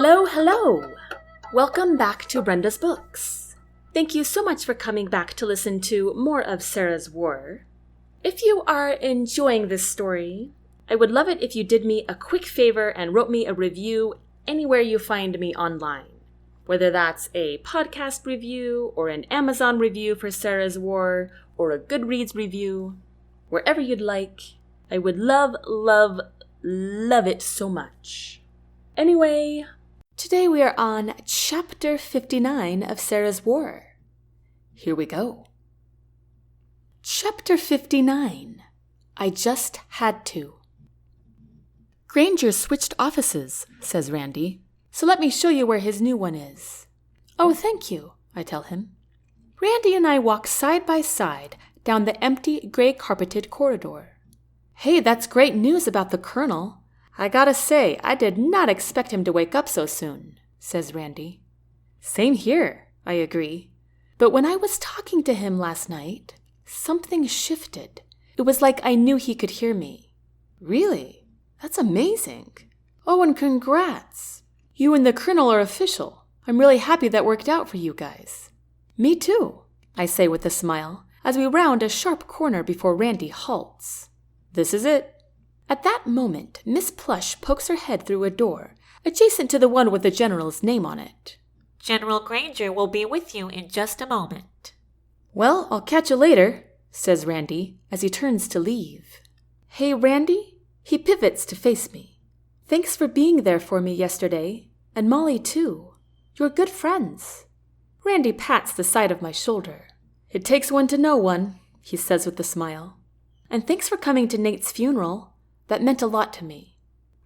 Hello, hello! Welcome back to Brenda's Books. Thank you so much for coming back to listen to more of Sara's War. If you are enjoying this story, I would love it if you did me a quick favor and wrote me a review anywhere you find me online. Whether that's a podcast review or an Amazon review for Sara's War or a Goodreads review, wherever you'd like, I would love it so much. Anyway, today we are on Chapter 59 of Sara's War. Here we go. Chapter 59. I Just Had To. Granger switched offices, says Randy, so let me show you where his new one is. Oh, thank you, I tell him. Randy and I walk side by side down the empty, gray-carpeted corridor. Hey, that's great news about the Colonel. I gotta say, I did not expect him to wake up so soon, says Randy. Same here, I agree. But when I was talking to him last night, something shifted. It was like I knew he could hear me. Really? That's amazing. Oh, and congrats. You and the Colonel are official. I'm really happy that worked out for you guys. Me too, I say with a smile, as we round a sharp corner before Randy halts. This is it. At that moment, Miss Plush pokes her head through a door, adjacent to the one with the General's name on it. General Granger will be with you in just a moment. Well, I'll catch you later, says Randy, as he turns to leave. Hey, Randy? He pivots to face me. Thanks for being there for me yesterday, and Molly too. You're good friends. Randy pats the side of my shoulder. It takes one to know one, he says with a smile. And thanks for coming to Nate's funeral. That meant a lot to me.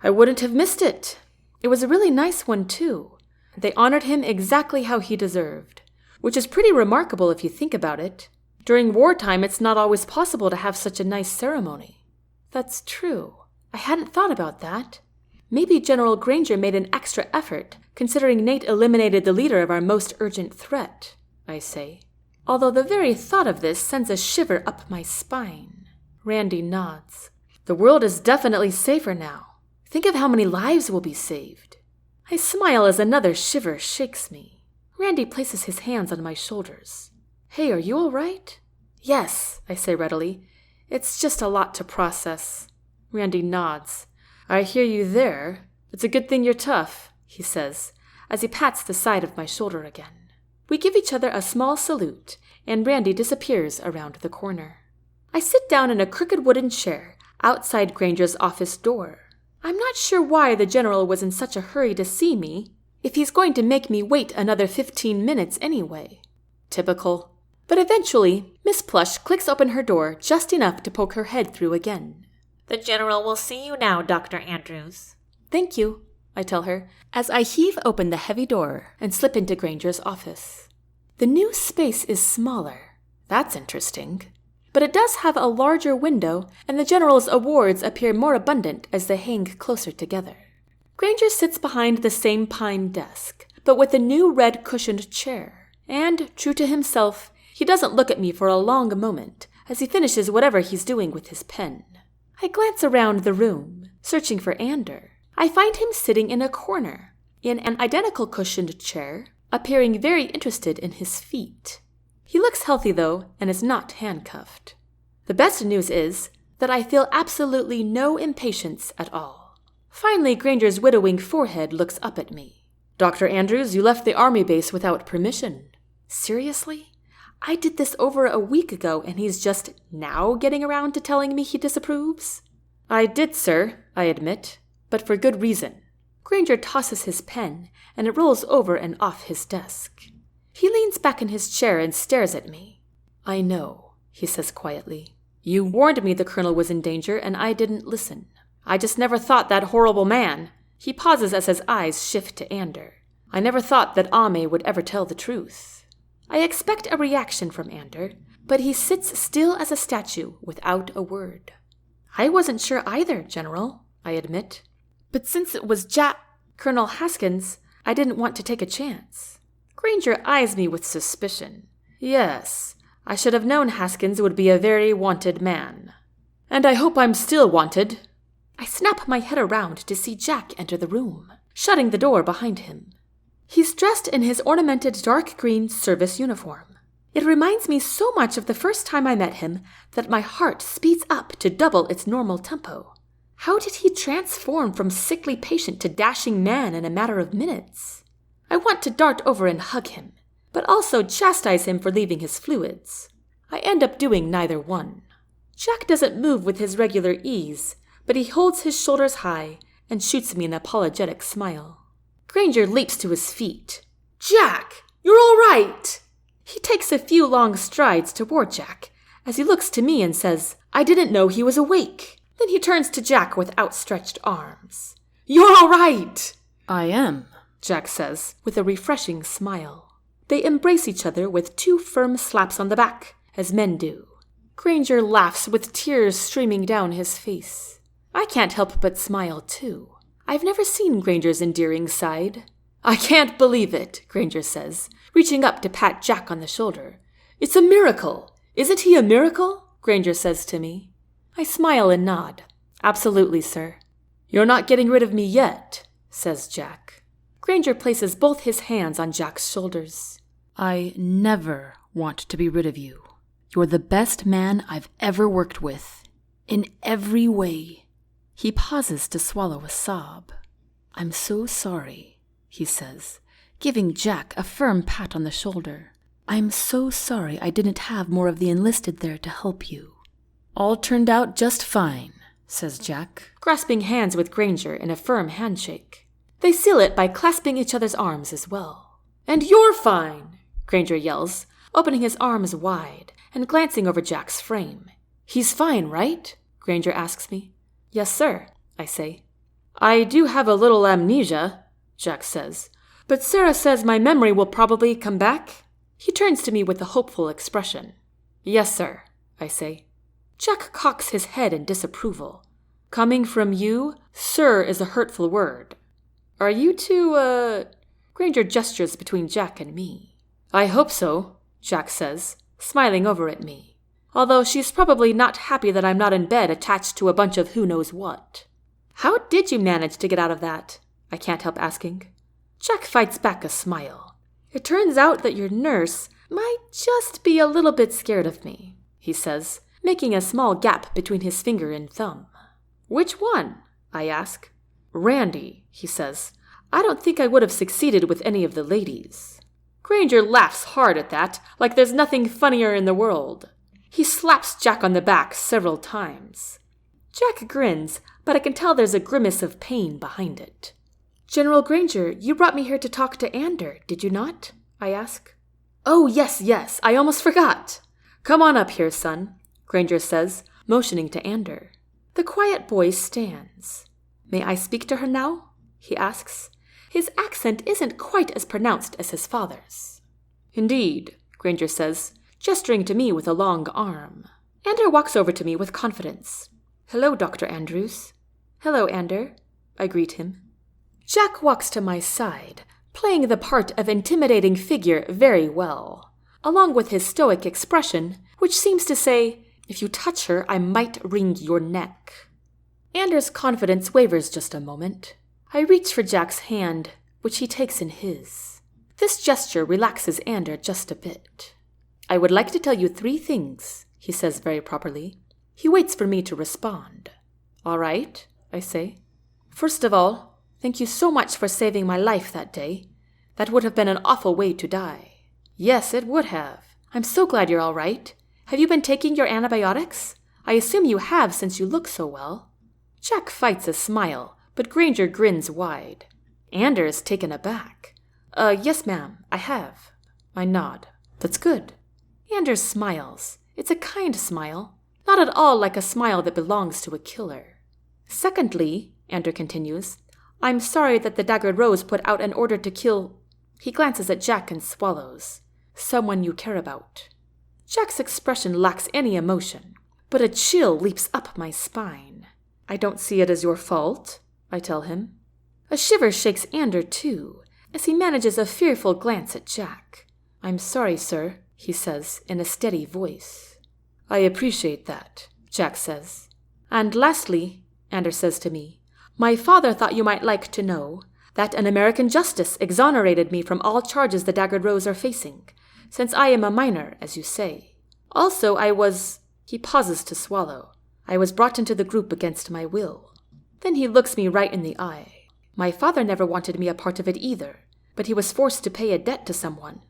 I wouldn't have missed it. It was a really nice one too. They honored him exactly how he deserved, which is pretty remarkable if you think about it. During wartime, it's not always possible to have such a nice ceremony. That's true. I hadn't thought about that. Maybe General Granger made an extra effort, considering Nate eliminated the leader of our most urgent threat, I say. Although the very thought of this sends a shiver up my spine. Randy nods. The world is definitely safer now. Think of how many lives will be saved. I smile as another shiver shakes me. Randy places his hands on my shoulders. Hey, are you all right? Yes, I say readily. It's just a lot to process. Randy nods. I hear you there. It's a good thing you're tough, he says, as he pats the side of my shoulder again. We give each other a small salute, and Randy disappears around the corner. I sit down in a crooked wooden chair outside Granger's office door. I'm not sure why the General was in such a hurry to see me, if he's going to make me wait another 15 minutes anyway. Typical. But eventually, Miss Plush clicks open her door just enough to poke her head through again. The General will see you now, Dr. Andrews. Thank you, I tell her, as I heave open the heavy door and slip into Granger's office. The new space is smaller. That's interesting. But it does have a larger window, and the General's awards appear more abundant as they hang closer together. Granger sits behind the same pine desk, but with a new red cushioned chair. And, true to himself, he doesn't look at me for a long moment as he finishes whatever he's doing with his pen. I glance around the room, searching for Ander. I find him sitting in a corner, in an identical cushioned chair, appearing very interested in his feet. He looks healthy, though, and is not handcuffed. The best news is that I feel absolutely no impatience at all. Finally, Granger's widowing forehead looks up at me. Dr. Andrews, you left the army base without permission. Seriously? I did this over a week ago, and he's just now getting around to telling me he disapproves? I did, sir, I admit, but for good reason. Granger tosses his pen, and it rolls over and off his desk. He leans back in his chair and stares at me. I know, he says quietly. You warned me the Colonel was in danger, and I didn't listen. I just never thought that horrible man. He pauses as his eyes shift to Ander. I never thought that Ame would ever tell the truth. I expect a reaction from Ander, but he sits still as a statue without a word. I wasn't sure either, General, I admit. But since it was Colonel Haskins, I didn't want to take a chance. Granger eyes me with suspicion. Yes, I should have known Haskins would be a very wanted man. And I hope I'm still wanted. I snap my head around to see Jack enter the room. shutting the door behind him. He's dressed in his ornamented dark green service uniform. It reminds me so much of the first time I met him that my heart speeds up to double its normal tempo. How did he transform from sickly patient to dashing man in a matter of minutes? I want to dart over and hug him, but also chastise him for leaving his fluids. I end up doing neither one. Jack doesn't move with his regular ease, but he holds his shoulders high and shoots me an apologetic smile. Granger leaps to his feet. "Jack, you're all right!" He takes a few long strides toward Jack as he looks to me and says, "I didn't know he was awake." Then he turns to Jack with outstretched arms. "You're all right!" "I am," Jack says with a refreshing smile. They embrace each other with 2 firm slaps on the back, as men do. Granger laughs with tears streaming down his face. I can't help but smile too. I've never seen Granger's endearing side. "I can't believe it," Granger says, reaching up to pat Jack on the shoulder. "It's a miracle. Isn't he a miracle?" Granger says to me. I smile and nod. "Absolutely, sir." "You're not getting rid of me yet," says Jack. Granger places both his hands on Jack's shoulders. "I never want to be rid of you. You're the best man I've ever worked with. In every way." He pauses to swallow a sob. "I'm so sorry," he says, giving Jack a firm pat on the shoulder. "I'm so sorry I didn't have more of the enlisted there to help you." "All turned out just fine," says Jack, grasping hands with Granger in a firm handshake. They seal it by clasping each other's arms as well. "And you're fine," Granger yells, opening his arms wide and glancing over Jack's frame. "He's fine, right?" Granger asks me. "Yes, sir," I say. "I do have a little amnesia," Jack says, "but Sara says my memory will probably come back." He turns to me with a hopeful expression. "Yes, sir," I say. Jack cocks his head in disapproval. "Coming from you, sir is a hurtful word. Are you two, Granger gestures between Jack and me. "I hope so," Jack says, smiling over at me. Although she's probably not happy that I'm not in bed attached to a bunch of who knows what. "How did you manage to get out of that?" I can't help asking. Jack fights back a smile. "It turns out that your nurse might just be a little bit scared of me," he says, making a small gap between his finger and thumb. "Which one?" I ask. "Randy," he says. "I don't think I would have succeeded with any of the ladies." Granger laughs hard at that, like there's nothing funnier in the world. He slaps Jack on the back several times. Jack grins, but I can tell there's a grimace of pain behind it. "General Granger, you brought me here to talk to Ander, did you not?" I ask. "Oh, yes, I almost forgot. Come on up here, son," Granger says, motioning to Ander. The quiet boy stands. "May I speak to her now?" he asks. His accent isn't quite as pronounced as his father's. "Indeed," Granger says, gesturing to me with a long arm. Ander walks over to me with confidence. "Hello, Dr. Andrews." "Hello, Ander," I greet him. Jack walks to my side, playing the part of intimidating figure very well, along with his stoic expression, which seems to say, "If you touch her, I might wring your neck." Ander's confidence wavers just a moment. I reach for Jack's hand, which he takes in his. This gesture relaxes Ander just a bit. "I would like to tell you 3 things," he says very properly. He waits for me to respond. "All right," I say. "First of all, thank you so much for saving my life that day. That would have been an awful way to die." "Yes, it would have. I'm so glad you're all right. Have you been taking your antibiotics? I assume you have since you look so well." Jack fights a smile, but Granger grins wide. Ander is taken aback. Yes, ma'am, I have." I nod. "That's good." Ander smiles. It's a kind smile, not at all like a smile that belongs to a killer. "Secondly," Ander continues, "I'm sorry that the Daggered Rose put out an order to kill—" He glances at Jack and swallows. "Someone you care about." Jack's expression lacks any emotion, but a chill leaps up my spine. "I don't see it as your fault," I tell him. A shiver shakes Ander, too, as he manages a fearful glance at Jack. "I'm sorry, sir," he says in a steady voice. "I appreciate that," Jack says. "And lastly," Ander says to me, "my father thought you might like to know that an American justice exonerated me from all charges the Daggered Rose are facing, since I am a minor, as you say. Also, He pauses to swallow. I was brought into the group against my will. Then he looks me right in the eye. My father never wanted me a part of it either, but he was forced to pay a debt to someone.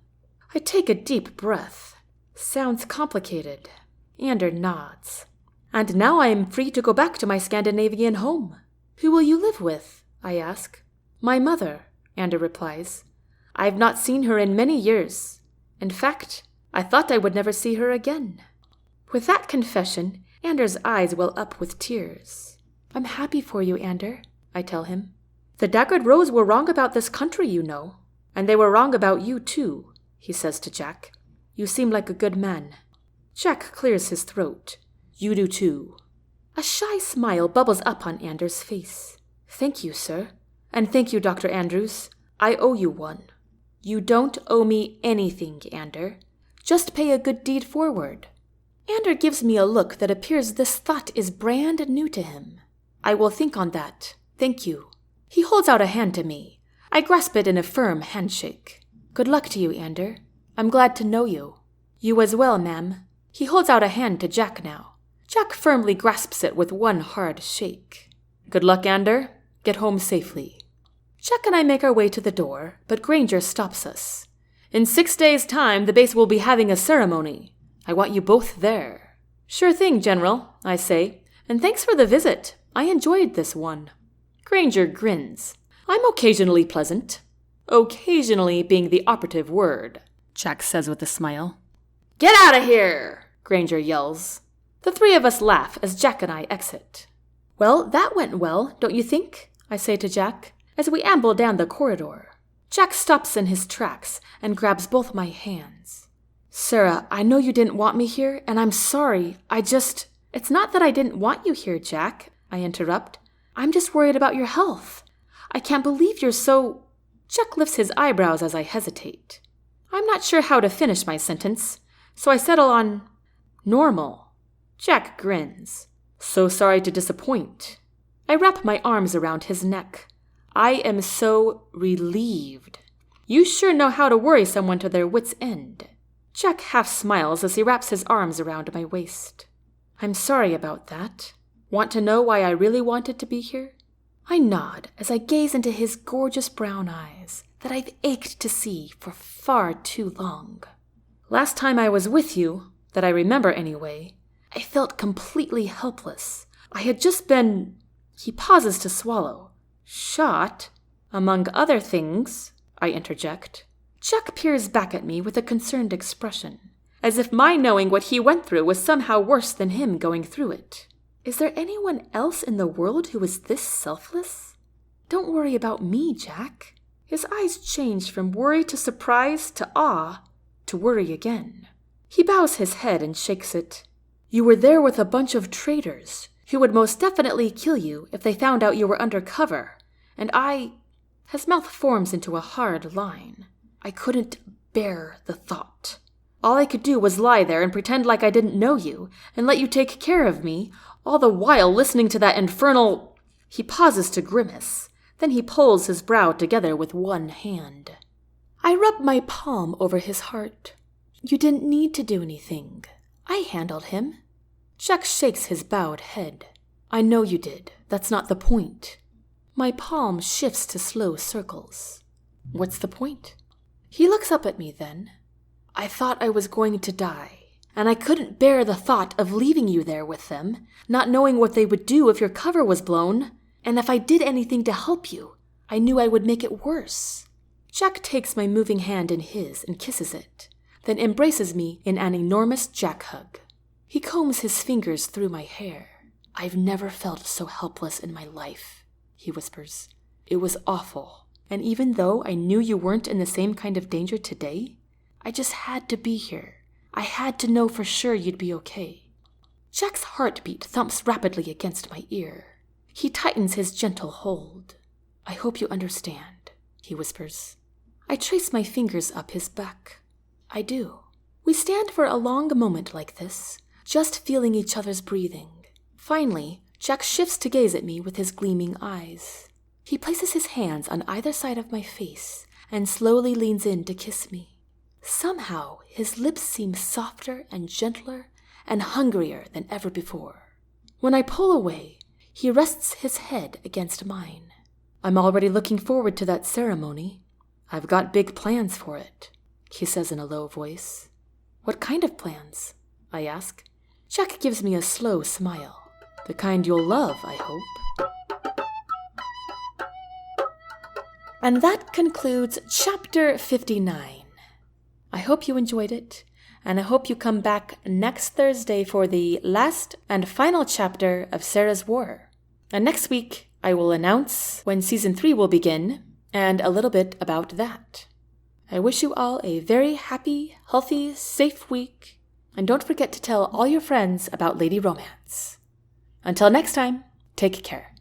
I take a deep breath. Sounds complicated. Ander nods. And now I am free to go back to my Scandinavian home. Who will you live with? I ask. My mother, Ander replies. I've not seen her in many years. In fact, I thought I would never see her again. With that confession, Ander's eyes well up with tears. I'm happy for you, Ander, I tell him. The Daggered Rose were wrong about this country, you know. And they were wrong about you, too, he says to Jack. You seem like a good man. Jack clears his throat. You do, too. A shy smile bubbles up on Ander's face. Thank you, sir. And thank you, Dr. Andrews. I owe you one. You don't owe me anything, Ander. Just pay a good deed forward. Ander gives me a look that appears this thought is brand new to him. I will think on that. Thank you. He holds out a hand to me. I grasp it in a firm handshake. Good luck to you, Ander. I'm glad to know you. You as well, ma'am. He holds out a hand to Jack now. Jack firmly grasps it with one hard shake. Good luck, Ander. Get home safely. Jack and I make our way to the door, but Granger stops us. In 6 days' time, the base will be having a ceremony. I want you both there. Sure thing, General, I say, and thanks for the visit. I enjoyed this one. Granger grins. I'm occasionally pleasant. Occasionally being the operative word, Jack says with a smile. Get out of here, Granger yells. The three of us laugh as Jack and I exit. Well, that went well, don't you think? I say to Jack, as we amble down the corridor. Jack stops in his tracks and grabs both my hands. Sara, I know you didn't want me here, and I'm sorry. It's not that I didn't want you here, Jack, I interrupt. I'm just worried about your health. I can't believe you're so... Jack lifts his eyebrows as I hesitate. I'm not sure how to finish my sentence, so I settle on normal. Jack grins. So sorry to disappoint. I wrap my arms around his neck. I am so relieved. You sure know how to worry someone to their wits' end. Jack half smiles as he wraps his arms around my waist. I'm sorry about that. Want to know why I really wanted to be here? I nod as I gaze into his gorgeous brown eyes that I've ached to see for far too long. Last time I was with you, that I remember anyway, I felt completely helpless. I had just been... He pauses to swallow. Shot, among other things, I interject. Jack peers back at me with a concerned expression, as if my knowing what he went through was somehow worse than him going through it. Is there anyone else in the world who is this selfless? Don't worry about me, Jack. His eyes change from worry to surprise to awe to worry again. He bows his head and shakes it. You were there with a bunch of traitors who would most definitely kill you if they found out you were undercover, and I... His mouth forms into a hard line. I couldn't bear the thought. All I could do was lie there and pretend like I didn't know you and let you take care of me, all the while listening to that infernal... He pauses to grimace. Then he pulls his brow together with one hand. I rub my palm over his heart. You didn't need to do anything. I handled him. Jack shakes his bowed head. I know you did. That's not the point. My palm shifts to slow circles. What's the point? He looks up at me then. I thought I was going to die, and I couldn't bear the thought of leaving you there with them, not knowing what they would do if your cover was blown, and if I did anything to help you, I knew I would make it worse. Jack takes my moving hand in his and kisses it, then embraces me in an enormous Jack hug. He combs his fingers through my hair. I've never felt so helpless in my life, he whispers. It was awful, and even though I knew you weren't in the same kind of danger today, I just had to be here. I had to know for sure you'd be okay. Jack's heartbeat thumps rapidly against my ear. He tightens his gentle hold. I hope you understand, he whispers. I trace my fingers up his back. I do. We stand for a long moment like this, just feeling each other's breathing. Finally, Jack shifts to gaze at me with his gleaming eyes. He places his hands on either side of my face and slowly leans in to kiss me. Somehow, his lips seem softer and gentler and hungrier than ever before. When I pull away, he rests his head against mine. I'm already looking forward to that ceremony. I've got big plans for it, he says in a low voice. What kind of plans? I ask. Jack gives me a slow smile. The kind you'll love, I hope. And that concludes Chapter 59. I hope you enjoyed it, and I hope you come back next Thursday for the last and final chapter of Sara's War. And next week, I will announce when Season 3 will begin, and a little bit about that. I wish you all a very happy, healthy, safe week, and don't forget to tell all your friends about Lady Romance. Until next time, take care.